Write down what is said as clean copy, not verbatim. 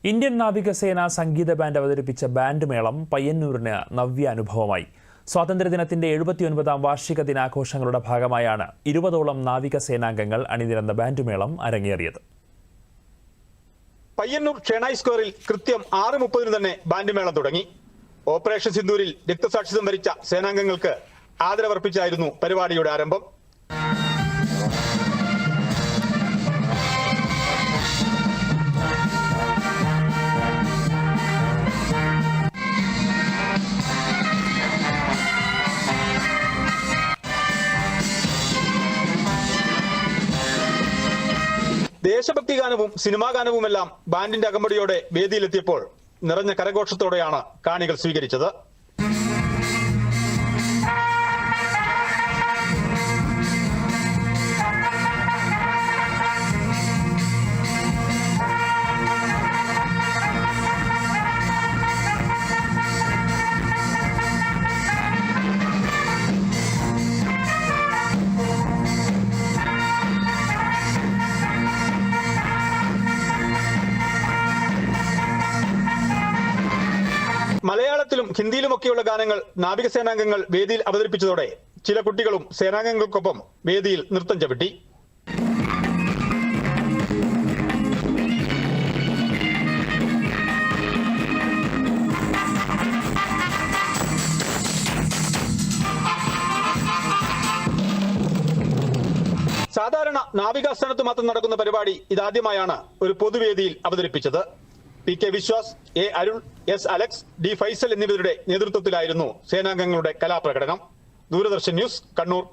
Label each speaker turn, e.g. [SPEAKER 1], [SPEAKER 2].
[SPEAKER 1] Indian നാവികസേന സംഗീത band അവതരിപ്പിച്ച band മേളം പയ്യന്നൂരിന് നവ്യ അനുഭവമായി. സ്വാതന്ത്ര്യദിനത്തിന്റെ 79ാം വാർഷിക ദിനാഘോഷങ്ങളുടെ ഭാഗമായാണ് 20ഓളം നാവികസേനാംഗങ്ങൾ അണിനിരന്ന ബാൻഡ് മേളം അരങ്ങേറിയത്.
[SPEAKER 2] പയ്യന്നൂർ ഷേണായി സ്ക്വയറിൽ കൃത്യം 6:30 തന്നെ ബാൻഡ് മേളം തുടങ്ങി. ഓപ്പറേഷൻ സിന്ദൂരിൽ രക്തസാക്ഷിത്വം വരിച്ച സേനാംഗങ്ങൾക്ക് ആദരവർപ്പിച്ചായിരുന്നു പരിപാടിയുടെ ആരംഭം. ദേശഭക്തി ഗാനവും സിനിമാ ഗാനവുമെല്ലാം ബാൻഡിന്റെ അകമ്പടിയോടെ വേദിയിലെത്തിയപ്പോൾ നിറഞ്ഞ കരഘോഷത്തോടെയാണ് കാണികൾ സ്വീകരിച്ചത്. മലയാളത്തിലും ഹിന്ദിയിലുമൊക്കെയുള്ള ഗാനങ്ങൾ നാവികസേനാംഗങ്ങൾ വേദിയിൽ അവതരിപ്പിച്ചതോടെ ചില കുട്ടികളും സേനാംഗങ്ങൾക്കൊപ്പം വേദിയിൽ നൃത്തം ചവിട്ടി. സാധാരണ നാവികാസ്ഥാനത്ത് മാത്രം നടക്കുന്ന പരിപാടി ഇതാദ്യമായാണ് ഒരു പൊതുവേദിയിൽ അവതരിപ്പിച്ചത്. P K. Viswas, A. Arul, S. Alex, D. Faisal എന്നിവരുടെ നേതൃത്വത്തിലായിരുന്നു സേനാംഗങ്ങളുടെ കലാപ്രകടനം. ദൂരദർശൻ ന്യൂസ്, കണ്ണൂർ.